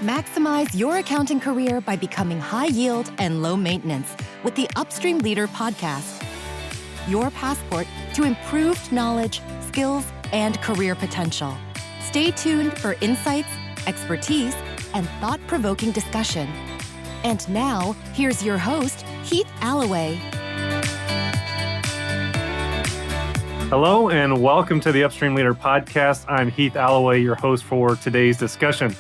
Maximize your accounting career by becoming high yield and low maintenance with the Upstream Leader podcast. Your passport to improved knowledge, skills, and career potential. Stay tuned for insights, expertise, and thought-provoking discussion. And now, here's your host, Heath Alloway. Hello, and welcome to the Upstream Leader podcast. I'm Heath Alloway, your host for today's discussion.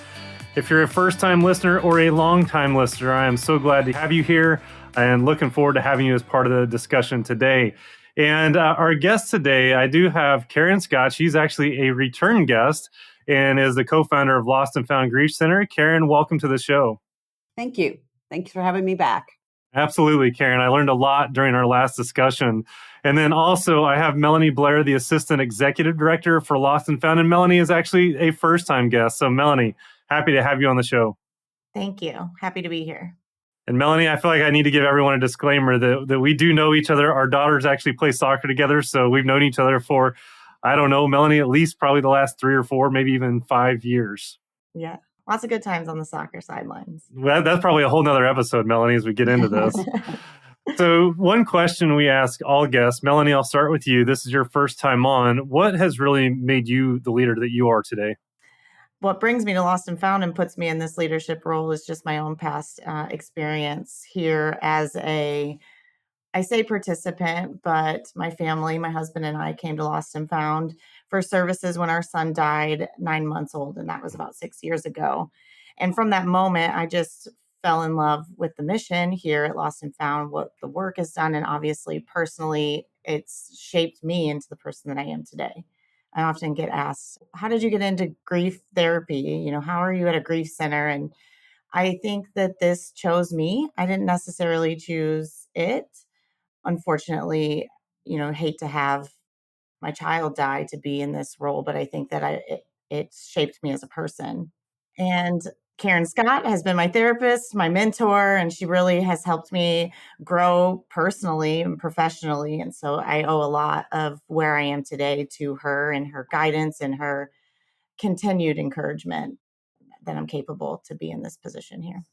If you're a first-time listener or a long-time listener, I am so glad to have you here and looking forward to having you as part of the discussion today. And our guest today, I do have Karen Scott. She's actually a return guest and is the co-founder of Lost and Found Grief Center. Karen, welcome to the show. Thank you. Thanks for having me back. Absolutely, Karen. I learned a lot during our last discussion. And then also I have Melanie Blair, the Assistant Executive Director for Lost and Found. And Melanie is actually a first-time guest. So Melanie, happy to have you on the show. Thank you. Happy to be here. And Melanie, I feel like I need to give everyone a disclaimer that we do know each other. Our daughters actually play soccer together. So we've known each other for, I don't know, Melanie, at least probably the last 3 or 4, maybe even 5 years. Yeah. Lots of good times on the soccer sidelines. Well, that's probably a whole nother episode, Melanie, as we get into this. So one question we ask all guests, Melanie, I'll start with you. This is your first time on. What has really made you the leader that you are today? What brings me to Lost and Found and puts me in this leadership role is just my own past experience here as I say participant, but my family, my husband and I came to Lost and Found for services when our son died 9 months old, and that was about 6 years ago. And from that moment, I just fell in love with the mission here at Lost and Found, what the work has done, and obviously personally, it's shaped me into the person that I am today. I often get asked, how did you get into grief therapy? You know, how are you at a grief center? And I think that this chose me. I didn't necessarily choose it. Unfortunately, hate to have my child die to be in this role, but I think that it shaped me as a person. And Karen Scott has been my therapist, my mentor, and she really has helped me grow personally and professionally. And so I owe a lot of where I am today to her and her guidance and her continued encouragement that I'm capable to be in this position here.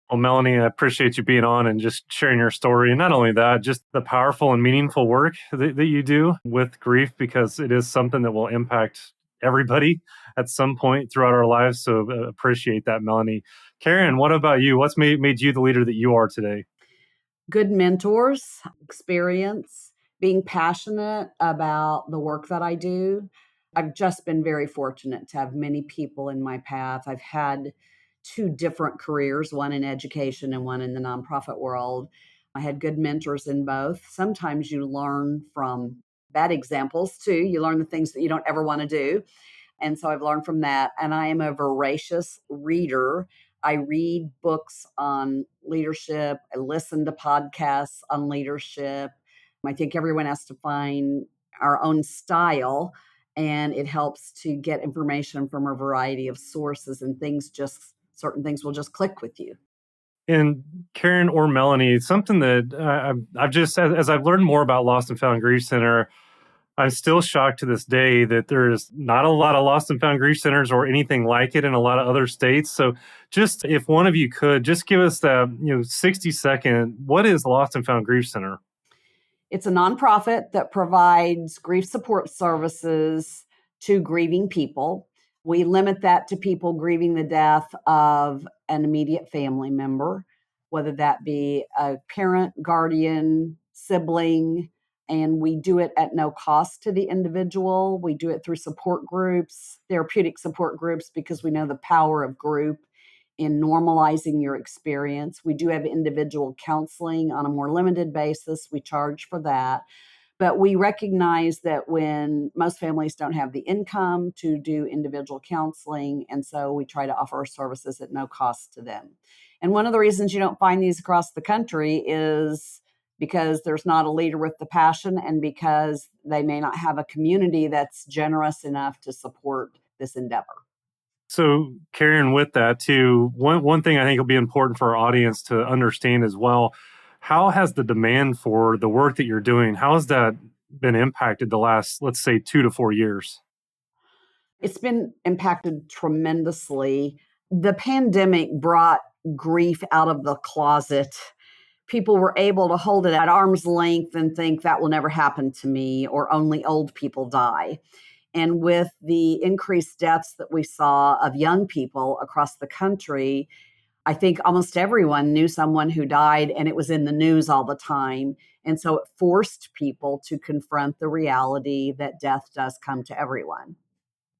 Well, Melanie, I appreciate you being on and just sharing your story. And not only that, just the powerful and meaningful work that you do with grief, because it is something that will impact everybody at some point throughout our lives. So appreciate that, Melanie. Karen, what about you? What's made you the leader that you are today? Good mentors, experience, being passionate about the work that I do. I've just been very fortunate to have many people in my path. I've had 2 different careers, one in education and one in the nonprofit world. I had good mentors in both. Sometimes you learn from bad examples too. You learn the things that you don't ever want to do. And so I've learned from that. And I am a voracious reader. I read books on leadership. I listen to podcasts on leadership. I think everyone has to find our own style, and it helps to get information from a variety of sources, and certain things will just click with you. And Karen or Melanie, something that I've just, as I've learned more about Lost and Found Grief Center, I'm still shocked to this day that there's not a lot of Lost and Found Grief Centers or anything like it in a lot of other states. So just if one of you could just give us that 60-second, what is Lost and Found Grief Center? It's a nonprofit that provides grief support services to grieving people. We limit that to people grieving the death of an immediate family member, whether that be a parent, guardian, sibling, and we do it at no cost to the individual. We do it through support groups, therapeutic support groups, because we know the power of group in normalizing your experience. We do have individual counseling on a more limited basis. We charge for that. But we recognize that when most families don't have the income to do individual counseling, and so we try to offer our services at no cost to them. And one of the reasons you don't find these across the country is because there's not a leader with the passion, and because they may not have a community that's generous enough to support this endeavor. So, Karen, with that too, one thing I think will be important for our audience to understand as well, how has the demand for the work that you're doing, how has that been impacted the last, let's say, 2 to 4 years? It's been impacted tremendously. The pandemic brought grief out of the closet. People were able to hold it at arm's length and think that will never happen to me, or only old people die. And with the increased deaths that we saw of young people across the country, I think almost everyone knew someone who died, and it was in the news all the time. And so it forced people to confront the reality that death does come to everyone.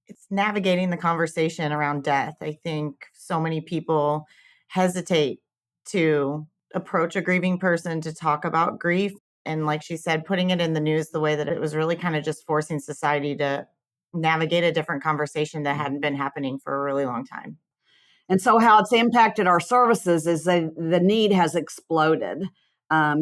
It's navigating the conversation around death. I think so many people hesitate to approach a grieving person to talk about grief. And like she said, putting it in the news the way that it was really kind of just forcing society to navigate a different conversation that hadn't been happening for a really long time. And so how it's impacted our services is that the need has exploded,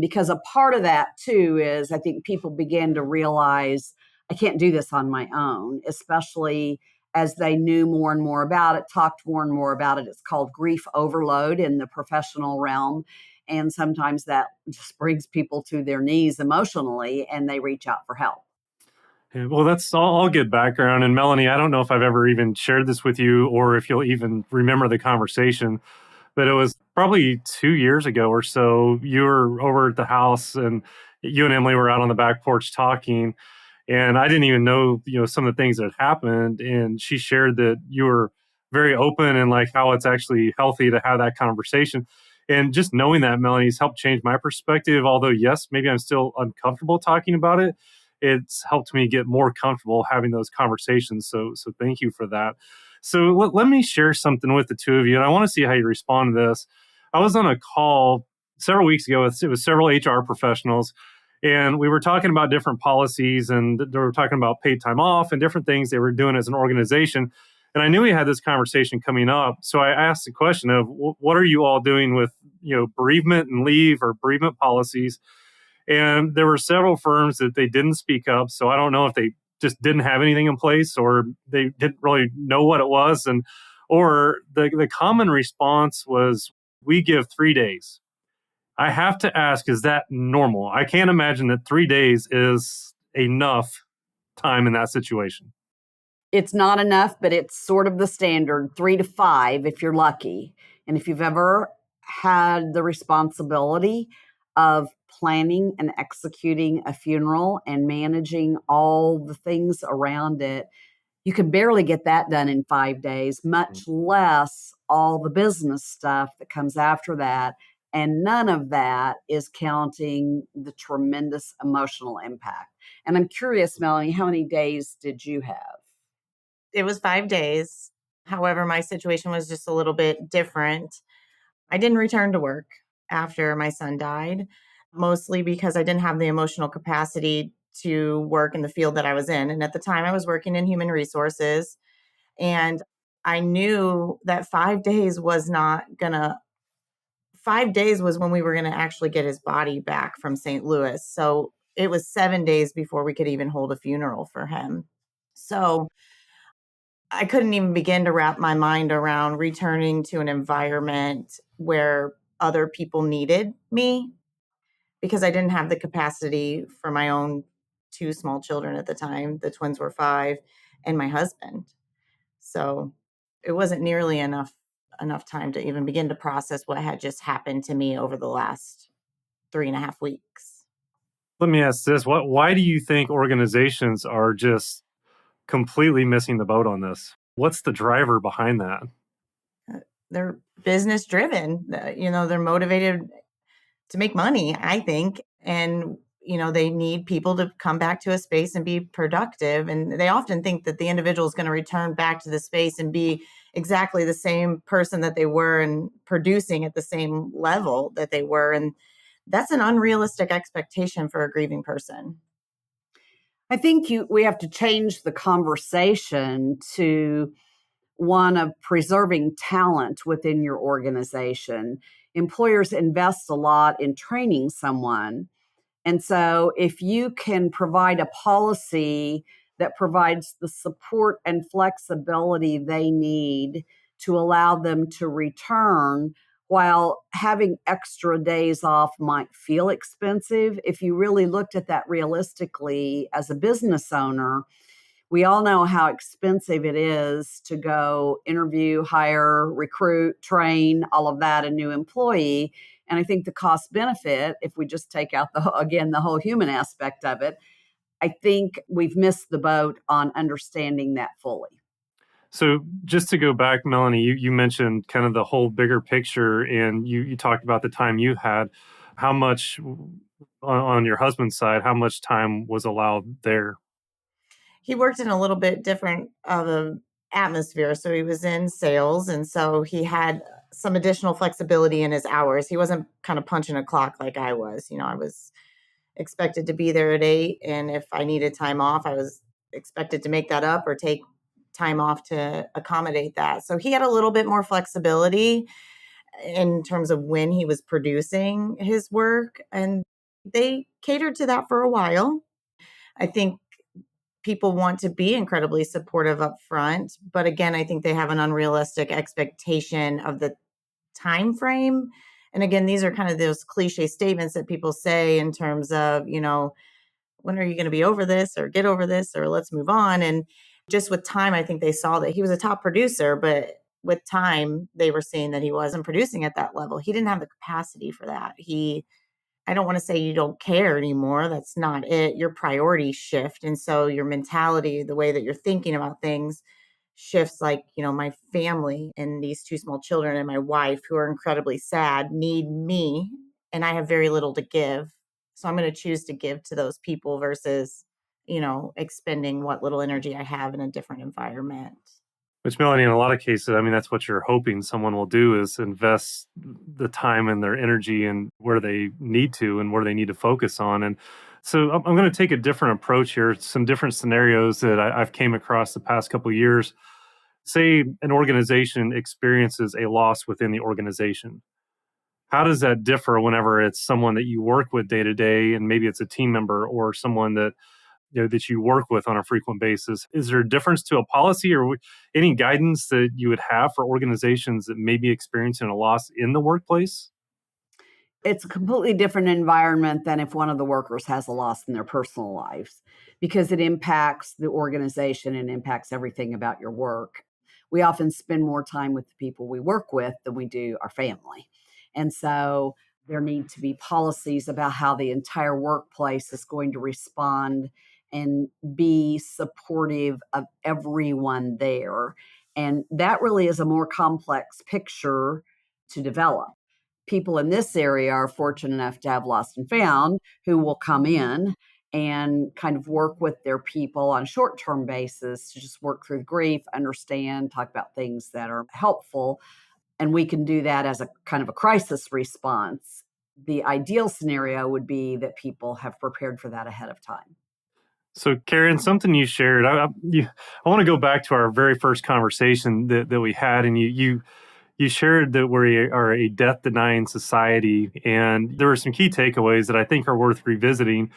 because a part of that too is I think people begin to realize I can't do this on my own, especially as they knew more and more about it, talked more and more about it. It's called grief overload in the professional realm. And sometimes that just brings people to their knees emotionally and they reach out for help. Yeah, well, that's all good background. And Melanie, I don't know if I've ever even shared this with you or if you'll even remember the conversation, but it was probably 2 years ago or so. You were over at the house and you and Emily were out on the back porch talking. And I didn't even know, some of the things that had happened. And she shared that you were very open and like how it's actually healthy to have that conversation. And just knowing that, Melanie's helped change my perspective. Although, yes, maybe I'm still uncomfortable talking about it. It's helped me get more comfortable having those conversations. So thank you for that. So let me share something with the two of you. And I want to see how you respond to this. I was on a call several weeks ago. It was several HR professionals. And we were talking about different policies and they were talking about paid time off and different things they were doing as an organization. And I knew we had this conversation coming up. So I asked the question of what are you all doing with, bereavement and leave or bereavement policies? And there were several firms that they didn't speak up. So I don't know if they just didn't have anything in place or they didn't really know what it was. Or the common response was, we give 3 days. I have to ask, is that normal? I can't imagine that 3 days is enough time in that situation. It's not enough, but it's sort of the standard 3 to 5 if you're lucky. And if you've ever had the responsibility of planning and executing a funeral and managing all the things around it, you can barely get that done in 5 days, much less all the business stuff that comes after that. And none of that is counting the tremendous emotional impact. And I'm curious, Melanie, how many days did you have? It was 5 days. However, my situation was just a little bit different. I didn't return to work after my son died, mostly because I didn't have the emotional capacity to work in the field that I was in. And at the time, I was working in human resources. And I knew that 5 days was not going to, 5 days was when we were going to actually get his body back from St. Louis. So it was 7 days before we could even hold a funeral for him. So I couldn't even begin to wrap my mind around returning to an environment where other people needed me because I didn't have the capacity for my own 2 small children at the time. The twins were 5 and my husband. So it wasn't nearly enough time to even begin to process what had just happened to me over the last 3.5 weeks. Let me ask this. Why do you think organizations are just completely missing the boat on this? What's the driver behind that? They're business driven. They're motivated to make money, I think. And, they need people to come back to a space and be productive. And they often think that the individual is going to return back to the space and be exactly the same person that they were and producing at the same level that they were. And that's an unrealistic expectation for a grieving person. I think we have to change the conversation to one of preserving talent within your organization. Employers invest a lot in training someone. And so if you can provide a policy that provides the support and flexibility they need to allow them to return, while having extra days off might feel expensive, if you really looked at that realistically as a business owner, We all know how expensive it is to go interview, hire, recruit, train, all of that, a new employee. And I think the cost benefit, if we just take out the whole human aspect of it, I think we've missed the boat on understanding that fully. So just to go back, Melanie, you mentioned kind of the whole bigger picture, and you talked about the time you had. How much on your husband's side, how much time was allowed there? He worked in a little bit different of a atmosphere. So he was in sales, and so he had some additional flexibility in his hours. He wasn't kind of punching a clock like I was. I was expected to be there at 8, and if I needed time off, I was expected to make that up or take time off to accommodate that. So he had a little bit more flexibility in terms of when he was producing his work, and they catered to that for a while. I think people want to be incredibly supportive up front, but again, I think they have an unrealistic expectation of the time frame. And again, these are kind of those cliche statements that people say in terms of, when are you going to be over this or get over this or let's move on? And just with time, I think they saw that he was a top producer, but with time, they were seeing that he wasn't producing at that level. He didn't have the capacity for that. I don't want to say you don't care anymore. That's not it. Your priorities shift. And so your mentality, the way that you're thinking about things shifts. Like, my family and these 2 small children and my wife, who are incredibly sad, need me, and I have very little to give. So I'm going to choose to give to those people versus, expending what little energy I have in a different environment. Which, Melanie, in a lot of cases, I mean, that's what you're hoping someone will do, is invest the time and their energy in where they need to and where they need to focus on. And so I'm going to take a different approach here, some different scenarios that I've came across the past couple of years. Say an organization experiences a loss within the organization. How does that differ whenever it's someone that you work with day to day, and maybe it's a team member or someone that that you work with on a frequent basis? Is there a difference to a policy or any guidance that you would have for organizations that may be experiencing a loss in the workplace? It's a completely different environment than if one of the workers has a loss in their personal lives, because it impacts the organization and impacts everything about your work. We often spend more time with the people we work with than we do our family. And so there need to be policies about how the entire workplace is going to respond and be supportive of everyone there. And that really is a more complex picture to develop. People in this area are fortunate enough to have lost and found who will come in and kind of work with their people on a short-term basis to just work through grief, understand, talk about things that are helpful. And we can do that as a kind of a crisis response. The ideal scenario would be that people have prepared for that ahead of time. So, Karen, something you shared, I want to go back to our very first conversation that we had, and you shared that we are a death-denying society, and there were some key takeaways that I think are worth revisiting.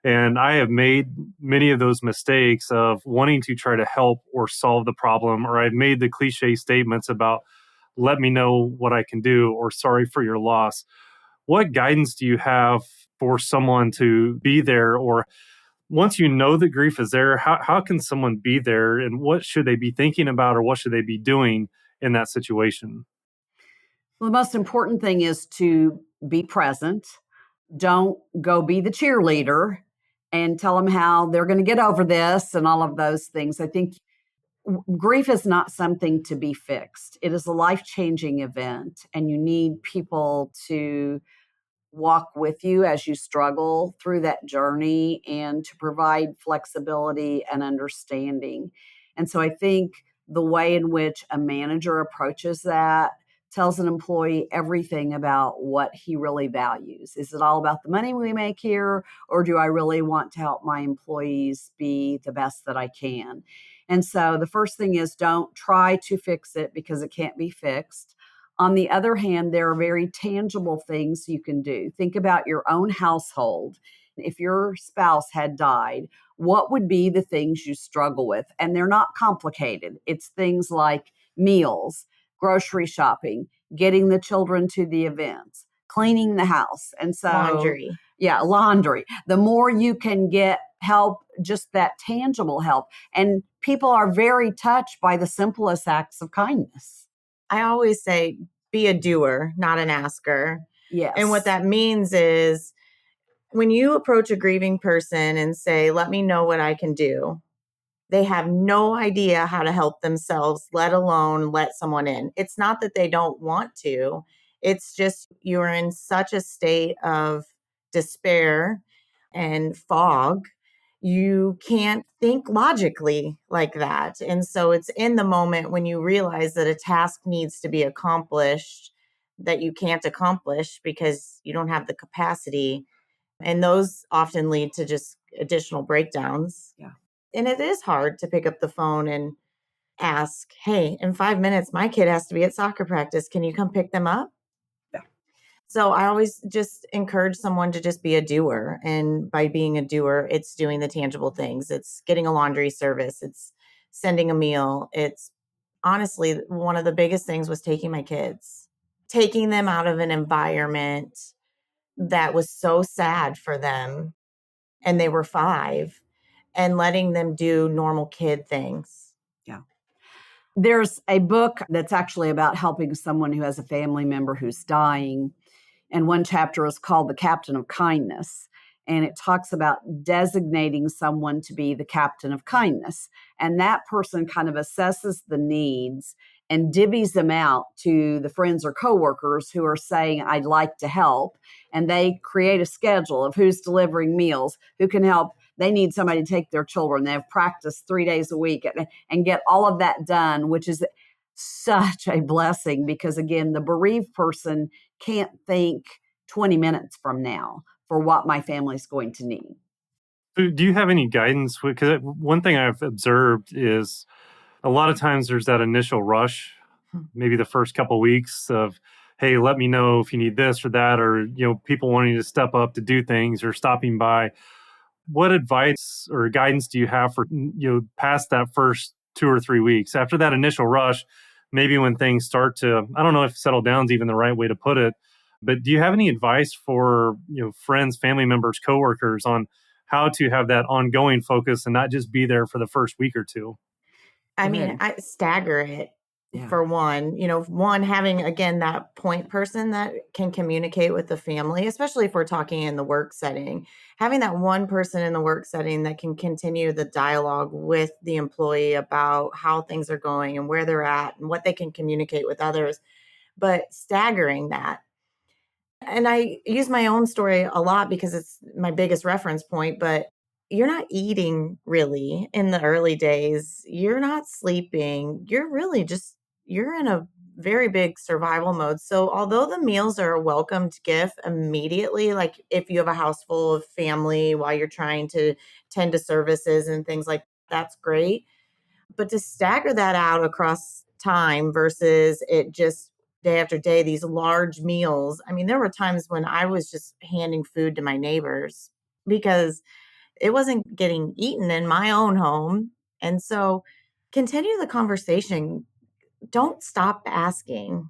And I have made many of those mistakes of wanting to try to help or solve the problem, or I've made the cliche statements about, let me know what I can do, or sorry for your loss. What guidance do you have for someone to be there, or once you know that grief is there, how can someone be there, and what should they be thinking about, or what should they be doing in that situation? Well, the most important thing is to be present. Don't go be the cheerleader and tell them how they're going to get over this and all of those things. I think grief is not something to be fixed. It is a life-changing event, and you need people to walk with you as you struggle through that journey and to provide flexibility and understanding. And so I think the way in which a manager approaches that tells an employee everything about what he really values. Is it all about the money we make here, or do I really want to help my employees be the best that I can? And so the first thing is, don't try to fix it because it can't be fixed. On the other hand, there are very tangible things you can do. Think about your own household. If your spouse had died, what would be the things you struggle with? And they're not complicated. It's things like meals, grocery shopping, getting the children to the events, cleaning the house. And so, Laundry. yeah, laundry. The more you can get help, just that tangible help. And people are very touched by the simplest acts of kindness. I always say, be a doer, not an asker. Yes. And what that means is when you approach a grieving person and say, let me know what I can do, they have no idea how to help themselves, let alone let someone in. It's not that they don't want to. It's just you're in such a state of despair and fog. You can't think logically like that. And so it's in the moment when you realize that a task needs to be accomplished that you can't accomplish because you don't have the capacity. And those often lead to just additional breakdowns. Yeah. And it is hard to pick up the phone and ask, hey, in 5 minutes, my kid has to be at soccer practice. Can you come pick them up? Yeah. So I always just encourage someone to just be a doer. And by being a doer, it's doing the tangible things. It's getting a laundry service. It's sending a meal. It's honestly, one of the biggest things was taking my kids, taking them out of an environment that was so sad for them. And they were 5. And letting them do normal kid things. Yeah. There's a book that's actually about helping someone who has a family member who's dying. And one chapter is called The Captain of Kindness. And it talks about designating someone to be the captain of kindness. And that person kind of assesses the needs and divvies them out to the friends or coworkers who are saying, I'd like to help. And they create a schedule of who's delivering meals, who can help. They need somebody to take their children. They have practice 3 days a week and get all of that done, which is such a blessing because, again, the bereaved person can't think 20 minutes from now for what my family's going to need. Do you have any guidance? Because one thing I've observed is a lot of times there's that initial rush, maybe the first couple of weeks of, hey, let me know if you need this or that, or, people wanting to step up to do things or stopping by. What advice or guidance do you have for, past that first 2 or 3 weeks after that initial rush, maybe when things start to, I don't know if settle down is even the right way to put it, but do you have any advice for, friends, family members, coworkers on how to have that ongoing focus and not just be there for the first week or two? I mean, I stagger it. Yeah. For one, having, again, that point person that can communicate with the family, especially if we're talking in the work setting, having that one person in the work setting that can continue the dialogue with the employee about how things are going and where they're at and what they can communicate with others, but staggering that. And I use my own story a lot because it's my biggest reference point, but you're not eating really in the early days. You're not sleeping. You're really just, you're in a very big survival mode. So although the meals are a welcomed gift immediately, like if you have a house full of family while you're trying to tend to services and things like that's great. But to stagger that out across time versus it just day after day, these large meals. I mean, there were times when I was just handing food to my neighbors because it wasn't getting eaten in my own home. And so continue the conversation. Don't stop asking.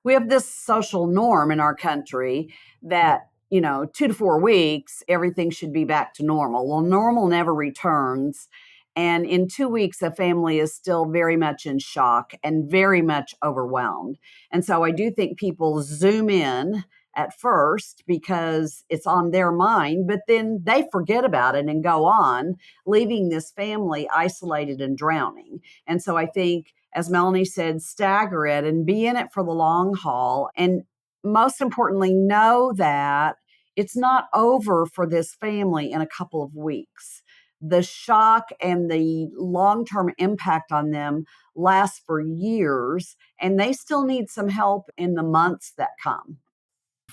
We have this social norm in our country that, 2 to 4 weeks, everything should be back to normal. Well, normal never returns. And in 2 weeks, a family is still very much in shock and very much overwhelmed. And so I do think people zoom in at first because it's on their mind, but then they forget about it and go on, leaving this family isolated and drowning. And so I think, as Melanie said, stagger it and be in it for the long haul. And most importantly, know that it's not over for this family in a couple of weeks. The shock and the long-term impact on them lasts for years, and they still need some help in the months that come.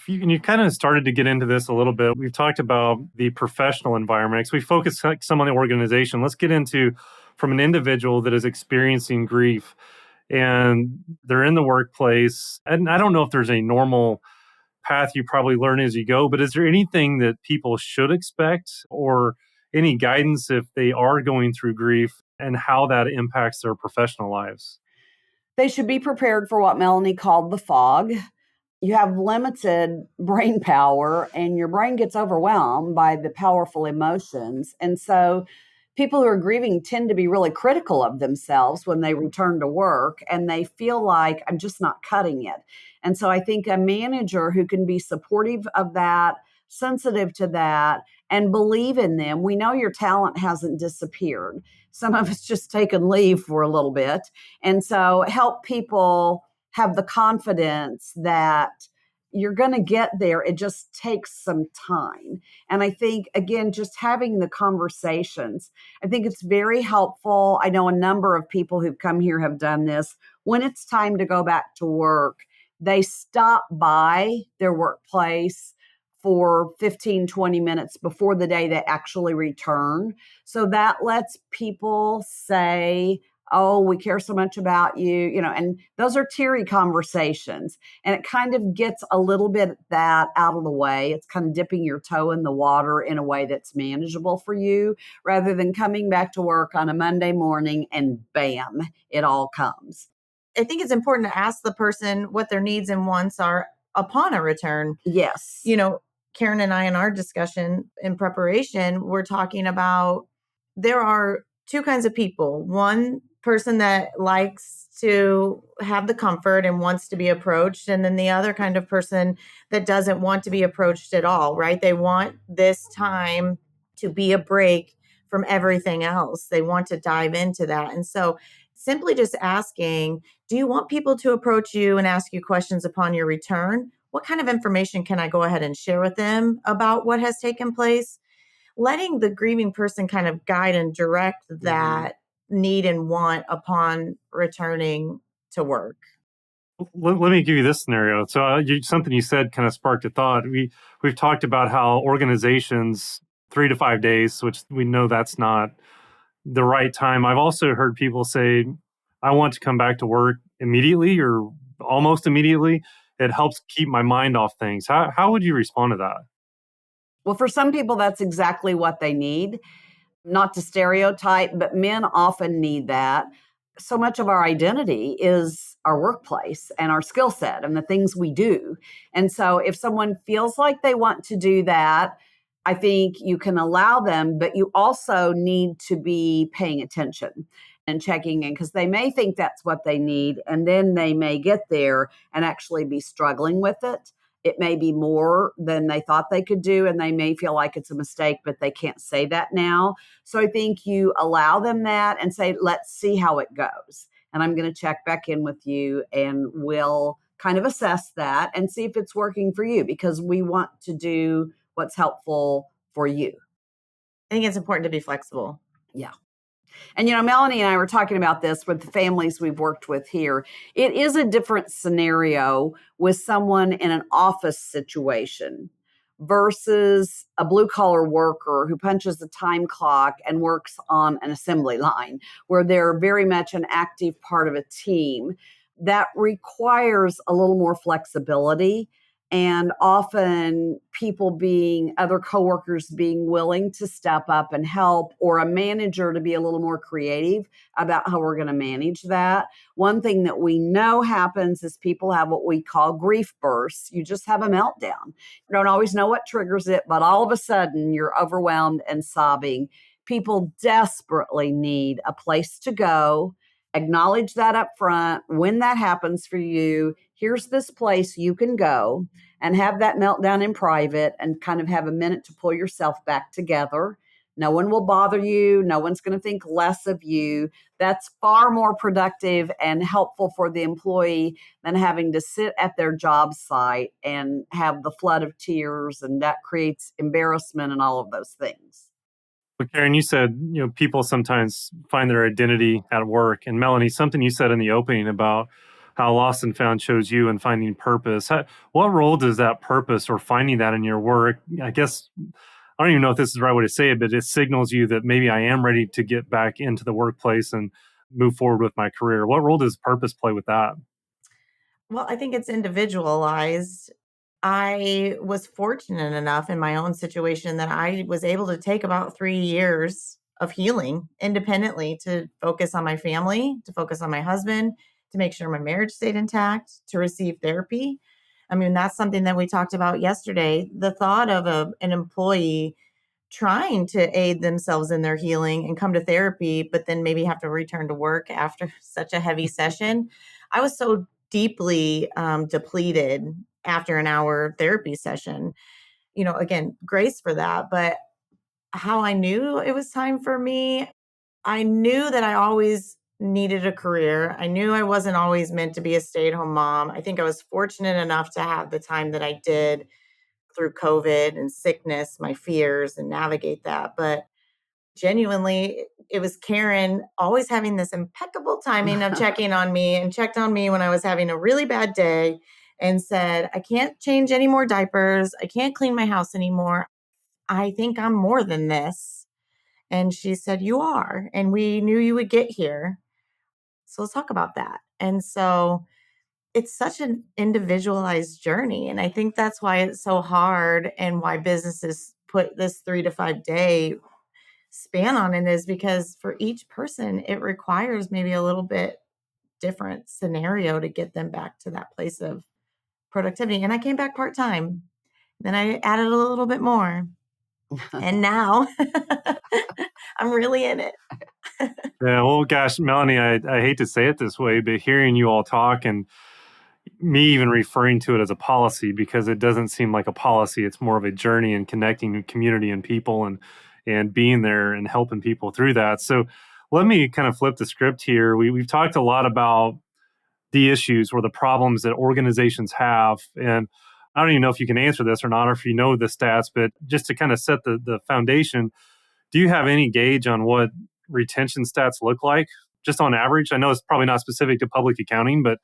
And you kind of started to get into this a little bit. We've talked about the professional environment. So we focus some on the organization. Let's get into from an individual that is experiencing grief and they're in the workplace. And I don't know if there's a normal path you probably learn as you go, but is there anything that people should expect or any guidance if they are going through grief and how that impacts their professional lives? They should be prepared for what Melanie called the fog. you have limited brain power and your brain gets overwhelmed by the powerful emotions. And so people who are grieving tend to be really critical of themselves when they return to work and they feel like I'm just not cutting it. And so I think a manager who can be supportive of that, sensitive to that, and believe in them. We know your talent hasn't disappeared. Some of it's just taken leave for a little bit. And so help people have the confidence that you're going to get there. It just takes some time. And I think, again, just having the conversations, I think it's very helpful. I know a number of people who've come here have done this. When it's time to go back to work, they stop by their workplace for 15, 20 minutes before the day they actually return. So that lets people say, oh, we care so much about you, and those are teary conversations. And it kind of gets a little bit that out of the way. It's kind of dipping your toe in the water in a way that's manageable for you, rather than coming back to work on a Monday morning and bam, it all comes. I think it's important to ask the person what their needs and wants are upon a return. Yes. Karen and I, in our discussion in preparation, we're talking about there are two kinds of people. One person that likes to have the comfort and wants to be approached, and then the other kind of person that doesn't want to be approached at all, right? They want this time to be a break from everything else. They want to dive into that. And so simply just asking, do you want people to approach you and ask you questions upon your return? What kind of information can I go ahead and share with them about what has taken place? Letting the grieving person kind of guide and direct that need and want upon returning to work. Let me give you this scenario. So something you said kind of sparked a thought. We've talked about how organizations 3 to 5 days, which we know that's not the right time. I've also heard people say, I want to come back to work immediately or almost immediately. It helps keep my mind off things. How would you respond to that? Well, for some people, that's exactly what they need. Not to stereotype, but men often need that. So much of our identity is our workplace and our skill set and the things we do. And so if someone feels like they want to do that, I think you can allow them, but you also need to be paying attention and checking in, because they may think that's what they need. And then they may get there and actually be struggling with it. It may be more than they thought they could do, and they may feel like it's a mistake, but they can't say that now. So I think you allow them that and say, let's see how it goes. And I'm going to check back in with you, and we'll kind of assess that and see if it's working for you, because we want to do what's helpful for you. I think it's important to be flexible. Yeah. And, Melanie and I were talking about this with the families we've worked with here. It is a different scenario with someone in an office situation versus a blue collar worker who punches the time clock and works on an assembly line, where they're very much an active part of a team. That requires a little more flexibility. And often other coworkers being willing to step up and help, or a manager to be a little more creative about how we're going to manage that. One thing that we know happens is people have what we call grief bursts. You just have a meltdown. You don't always know what triggers it, but all of a sudden you're overwhelmed and sobbing. People desperately need a place to go. Acknowledge that up front. When that happens for you, here's this place you can go, and have that meltdown in private and kind of have a minute to pull yourself back together. No one will bother you. No one's going to think less of you. That's far more productive and helpful for the employee than having to sit at their job site and have the flood of tears, and that creates embarrassment and all of those things. But Karen, you said, people sometimes find their identity at work. And Melanie, something you said in the opening about how Lost and Found chose you in finding purpose. What role does that purpose or finding that in your work, I guess, I don't even know if this is the right way to say it, but it signals you that maybe I am ready to get back into the workplace and move forward with my career. What role does purpose play with that? Well, I think it's individualized. I was fortunate enough in my own situation that I was able to take about 3 years of healing independently to focus on my family, to focus on my husband, to make sure my marriage stayed intact, to receive therapy. I mean, that's something that we talked about yesterday. The thought of an employee trying to aid themselves in their healing and come to therapy, but then maybe have to return to work after such a heavy session. I was so deeply depleted after an hour therapy session. Again, grace for that. But how I knew it was time for me, I knew that I always needed a career. I knew I wasn't always meant to be a stay-at-home mom. I think I was fortunate enough to have the time that I did through COVID and sickness, my fears, and navigate that. But genuinely, it was Karen always having this impeccable timing of checking on me, and checked on me when I was having a really bad day and said, I can't change any more diapers. I can't clean my house anymore. I think I'm more than this. And she said, you are. And we knew you would get here. So let's talk about that. And so it's such an individualized journey. And I think that's why it's so hard, and why businesses put this 3 to 5 day span on it, is because for each person, it requires maybe a little bit different scenario to get them back to that place of productivity. And I came back part-time. Then I added a little bit more. And now I'm really in it. Yeah, well, gosh, Melanie, I hate to say it this way, but hearing you all talk and me even referring to it as a policy, because it doesn't seem like a policy. It's more of a journey and connecting community and people and being there and helping people through that. So let me kind of flip the script here. We've talked a lot about the issues or the problems that organizations have. And I don't even know if you can answer this or not, or if you know the stats, but just to kind of set the foundation, do you have any gauge on what retention stats look like just on average? I know it's probably not specific to public accounting, but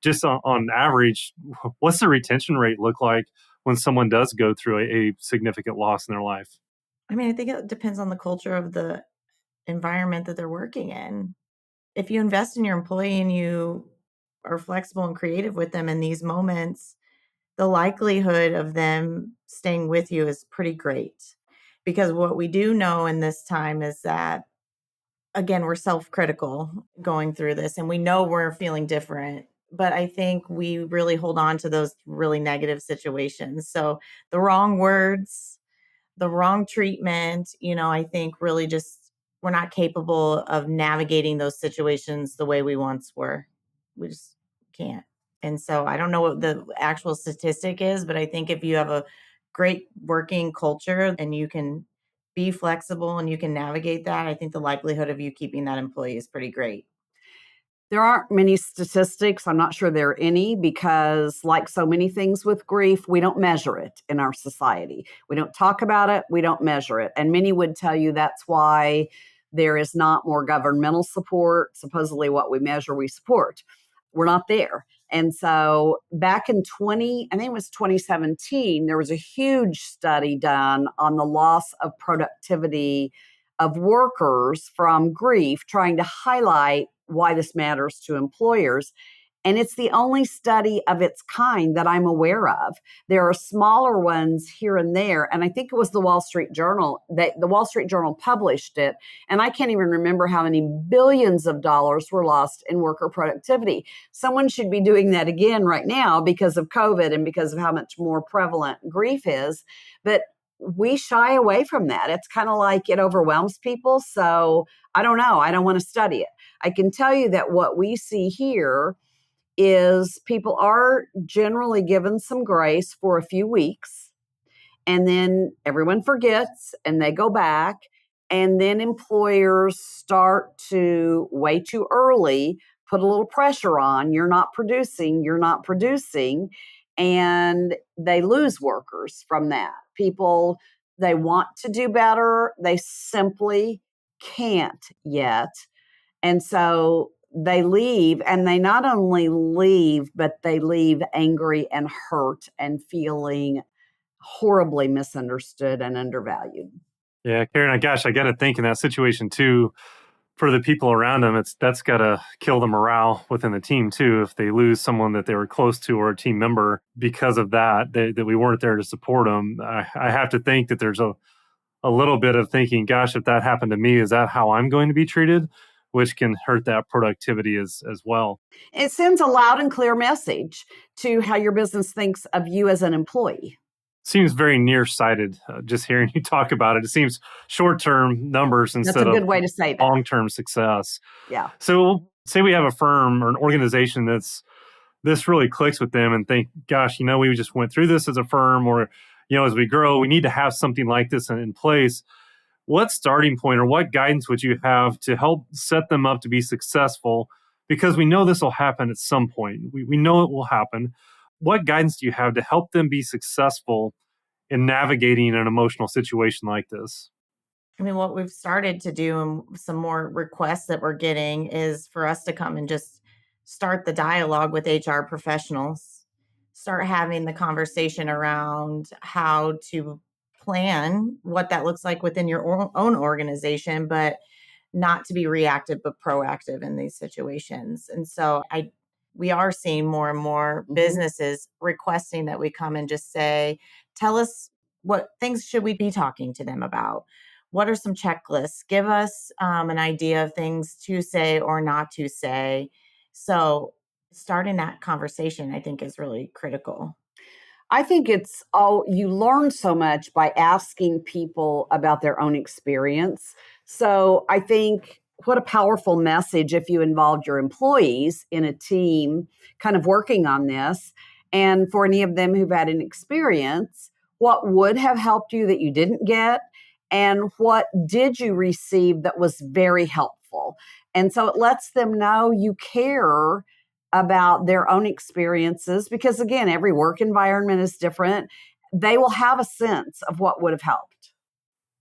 just on average, what's the retention rate look like when someone does go through a significant loss in their life? I mean, I think it depends on the culture of the environment that they're working in. If you invest in your employee and you are flexible and creative with them in these moments, the likelihood of them staying with you is pretty great. Because what we do know in this time is that, again, we're self-critical going through this, and we know we're feeling different. But I think we really hold on to those really negative situations. So the wrong words, the wrong treatment, I think really just we're not capable of navigating those situations the way we once were. We just can't. And so I don't know what the actual statistic is, but I think if you have a great working culture and you can be flexible and you can navigate that, I think the likelihood of you keeping that employee is pretty great. There aren't many statistics. I'm not sure there are any, because like so many things with grief, we don't measure it in our society. We don't talk about it. We don't measure it. And many would tell you that's why there is not more governmental support. Supposedly what we measure, we support. We're not there. And so back in I think it was 2017, there was a huge study done on the loss of productivity of workers from grief, trying to highlight why this matters to employers. And it's the only study of its kind that I'm aware of. There are smaller ones here and there. And I think it was the Wall Street Journal. The Wall Street Journal published it. And I can't even remember how many billions of dollars were lost in worker productivity. Someone should be doing that again right now because of COVID and because of how much more prevalent grief is. But we shy away from that. It's kind of like it overwhelms people. So I don't know. I don't want to study it. I can tell you that what we see here is people are generally given some grace for a few weeks, and then everyone forgets and they go back, and then employers start to way too early put a little pressure on. You're not producing, and they lose workers from that. People, they want to do better, they simply can't yet. And so they leave, and they not only leave, but they leave angry and hurt and feeling horribly misunderstood and undervalued. Yeah, Karen, gosh, I got to think in that situation too, for the people around them, that's got to kill the morale within the team too. If they lose someone that they were close to or a team member because of that we weren't there to support them, I have to think that there's a little bit of thinking, gosh, if that happened to me, is that how I'm going to be treated? which can hurt that productivity as well. It sends a loud and clear message to how your business thinks of you as an employee. Seems very nearsighted just hearing you talk about it. It seems short-term numbers That's instead a of good way to say that. long-term success. Yeah. So say we have a firm or an organization this really clicks with them and think, gosh, we just went through this as a firm, or, as we grow, we need to have something like this in place. What starting point or what guidance would you have to help set them up to be successful? Because we know this will happen at some point. We know it will happen. What guidance do you have to help them be successful in navigating an emotional situation like this? I mean, what we've started to do and some more requests that we're getting is for us to come and just start the dialogue with HR professionals, start having the conversation around how to plan what that looks like within your own organization, but not to be reactive, but proactive in these situations. And so we are seeing more and more businesses requesting that we come and just say, tell us what things should we be talking to them about? What are some checklists? Give us an idea of things to say or not to say. So starting that conversation, I think, is really critical. I think you learn so much by asking people about their own experience. So I think what a powerful message if you involved your employees in a team kind of working on this. And for any of them who've had an experience, what would have helped you that you didn't get? And what did you receive that was very helpful? And so it lets them know you care about their own experiences, because again, every work environment is different. They will have a sense of what would have helped.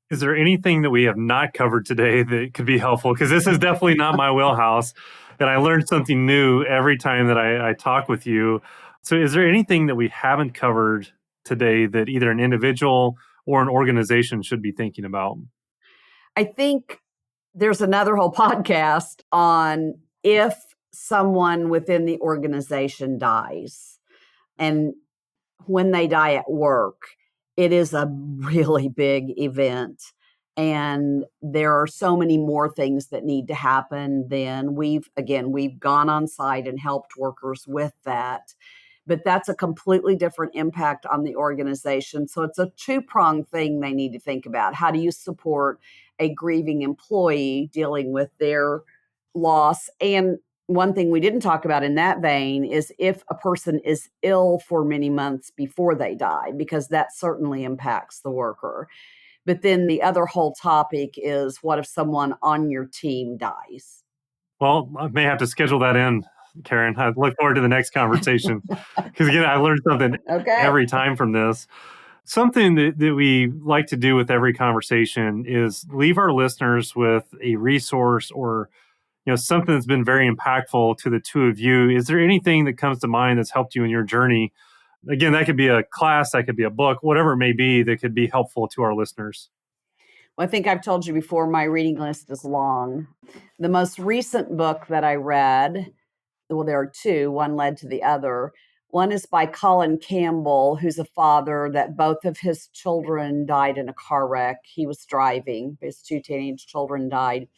Is there anything that we have not covered today that could be helpful? Because this is definitely not my wheelhouse, and I learned something new every time that I talk with you. So is there anything that we haven't covered today that either an individual or an organization should be thinking about? I think there's another whole podcast on if someone within the organization dies, and when they die at work, it is a really big event. And there are so many more things that need to happen than we've gone on site and helped workers with that. But that's a completely different impact on the organization. So it's a two-pronged thing they need to think about. How do you support a grieving employee dealing with their loss? And one thing we didn't talk about in that vein is if a person is ill for many months before they die, because that certainly impacts the worker. But then the other whole topic is what if someone on your team dies? Well, I may have to schedule that in, Karen. I look forward to the next conversation because, again, I learned something every time from this. Something that we like to do with every conversation is leave our listeners with a resource or something that's been very impactful to the two of you. Is there anything that comes to mind that's helped you in your journey? Again, that could be a class, that could be a book, whatever it may be that could be helpful to our listeners. Well, I think I've told you before, my reading list is long. The most recent book that I read, well, there are two, one led to the other. One is by Colin Campbell, who's a father that both of his children died in a car wreck. He was driving, his two teenage children died.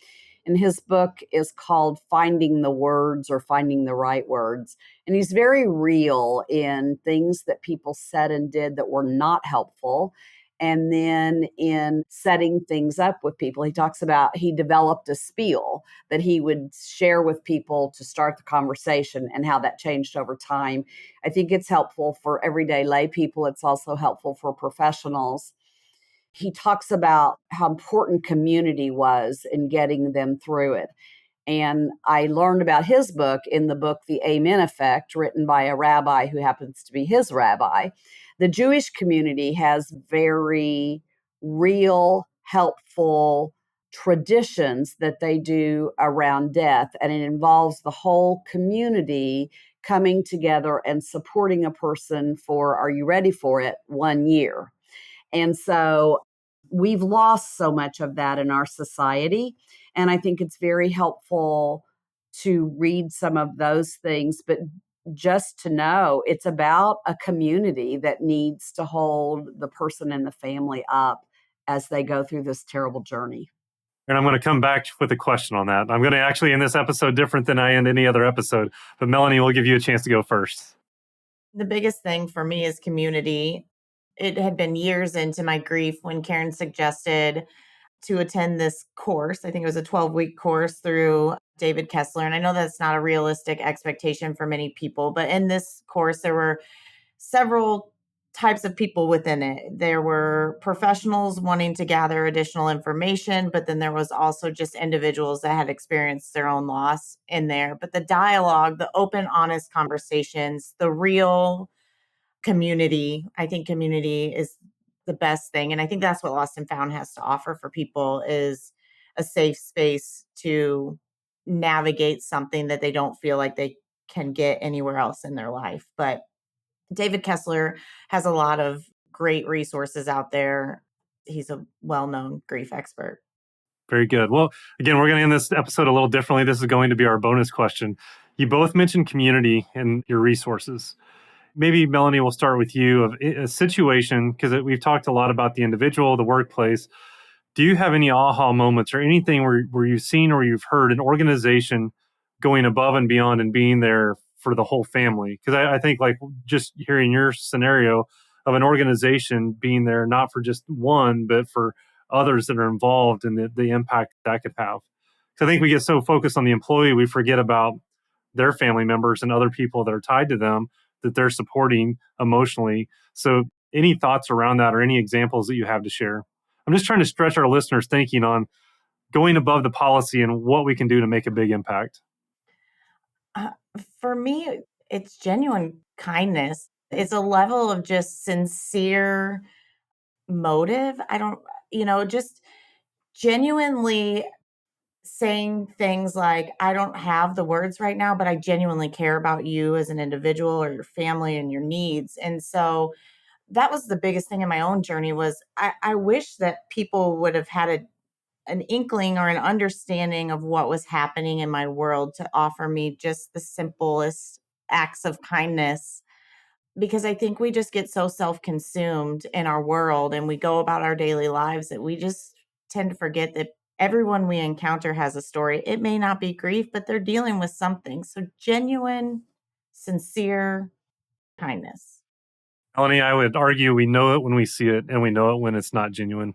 And his book is called Finding the Words or Finding the Right Words. And he's very real in things that people said and did that were not helpful. And then in setting things up with people, he talks about he developed a spiel that he would share with people to start the conversation and how that changed over time. I think it's helpful for everyday lay people. It's also helpful for professionals. He talks about how important community was in getting them through it. And I learned about his book in the book, The Amen Effect, written by a rabbi who happens to be his rabbi. The Jewish community has very real, helpful traditions that they do around death. And it involves the whole community coming together and supporting a person for, are you ready for it, 1 year. And so we've lost so much of that in our society. And I think it's very helpful to read some of those things, but just to know it's about a community that needs to hold the person and the family up as they go through this terrible journey. And I'm going to come back with a question on that. I'm going to actually end this episode different than I end any other episode. But Melanie, we'll give you a chance to go first. The biggest thing for me is community. It had been years into my grief when Karen suggested to attend this course. I think it was a 12-week course through David Kessler. And I know that's not a realistic expectation for many people, but in this course, there were several types of people within it. There were professionals wanting to gather additional information, but then there was also just individuals that had experienced their own loss in there. But the dialogue, the open, honest conversations, the real community, I think community is the best thing. And I think that's what Lost and Found has to offer for people, is a safe space to navigate something that they don't feel like they can get anywhere else in their life. But David Kessler has a lot of great resources out there. He's a well-known grief expert. Very good. Well, again, we're going to end this episode a little differently. This is going to be our bonus question. You both mentioned community and your resources. Maybe, Melanie, we'll start with you. Of a situation, because we've talked a lot about the individual, the workplace. Do you have any aha moments or anything where you've seen or you've heard an organization going above and beyond and being there for the whole family? Because I think, like, just hearing your scenario of an organization being there not for just one, but for others that are involved and the impact that could have. So I think we get so focused on the employee, we forget about their family members and other people that are tied to them that they're supporting emotionally. So any thoughts around that or any examples that you have to share? I'm just trying to stretch our listeners' thinking on going above the policy and what we can do to make a big impact. For me, it's genuine kindness. It's a level of just sincere motive. Just genuinely saying things like, I don't have the words right now, but I genuinely care about you as an individual or your family and your needs. And so that was the biggest thing in my own journey was I wish that people would have had an inkling or an understanding of what was happening in my world to offer me just the simplest acts of kindness. Because I think we just get so self-consumed in our world and we go about our daily lives that we just tend to forget that everyone we encounter has a story. It may not be grief, but they're dealing with something. So genuine, sincere kindness. Melanie, I would argue we know it when we see it and we know it when it's not genuine.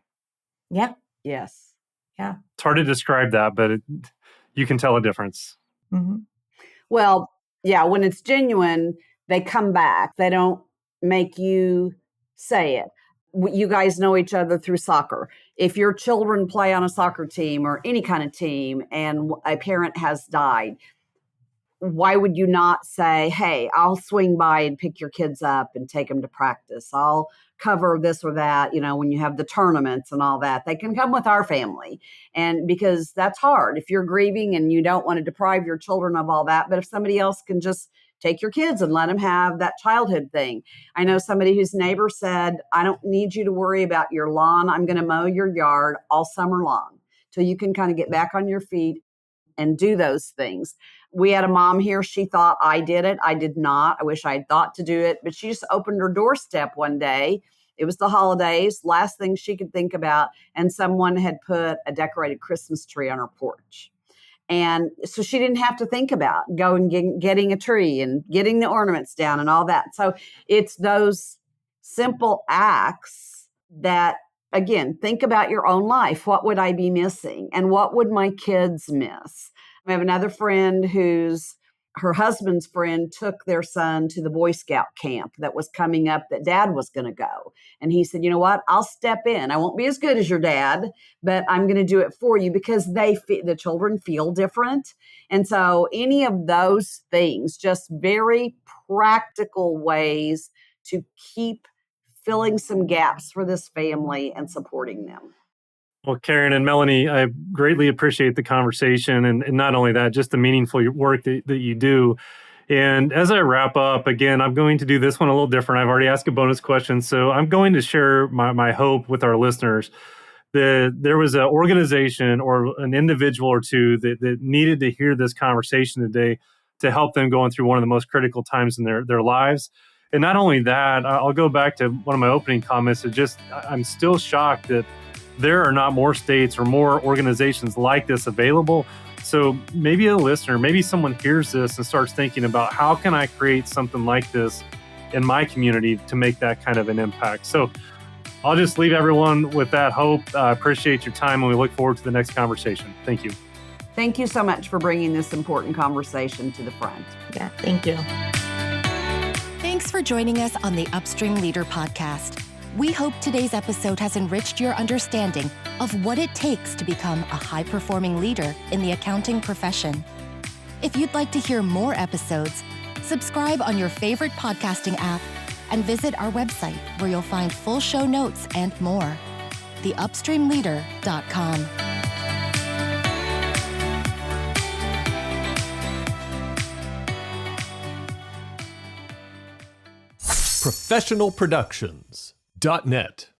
Yeah. Yes. Yeah. It's hard to describe that, but you can tell a difference. Mm-hmm. Well, yeah, when it's genuine, they come back. They don't make you say it. You guys know each other through soccer. If your children play on a soccer team or any kind of team and a parent has died, why would you not say, hey, I'll swing by and pick your kids up and take them to practice. I'll cover this or that, when you have the tournaments and all that. They can come with our family. And because that's hard if you're grieving and you don't want to deprive your children of all that. But if somebody else can just take your kids and let them have that childhood thing. I know somebody whose neighbor said, I don't need you to worry about your lawn. I'm going to mow your yard all summer long till you can kind of get back on your feet and do those things. We had a mom here. She thought I did it. I did not. I wish I had thought to do it, but she just opened her doorstep one day. It was the holidays, last thing she could think about. And someone had put a decorated Christmas tree on her porch. And so she didn't have to think about going getting a tree and getting the ornaments down and all that. So it's those simple acts that, again, think about your own life. What would I be missing? And what would my kids miss? I have another friend her husband's friend took their son to the Boy Scout camp that was coming up that dad was going to go. And he said, you know what? I'll step in. I won't be as good as your dad, but I'm going to do it for you because the children feel different. And so any of those things, just very practical ways to keep filling some gaps for this family and supporting them. Well, Karen and Melanie, I greatly appreciate the conversation and not only that, just the meaningful work that you do. And as I wrap up, again, I'm going to do this one a little different. I've already asked a bonus question, so I'm going to share my hope with our listeners that there was an organization or an individual or two that needed to hear this conversation today to help them going through one of the most critical times in their lives. And not only that, I'll go back to one of my opening comments. I'm still shocked that there are not more states or more organizations like this available. So maybe a listener, maybe someone hears this and starts thinking about how can I create something like this in my community to make that kind of an impact. So I'll just leave everyone with that hope. I appreciate your time and we look forward to the next conversation. Thank you. Thank you so much for bringing this important conversation to the front. Yeah, thank you. Thanks for joining us on the Upstream Leader podcast. We hope today's episode has enriched your understanding of what it takes to become a high-performing leader in the accounting profession. If you'd like to hear more episodes, subscribe on your favorite podcasting app and visit our website where you'll find full show notes and more. theupstreamleader.com. professionalproductions.net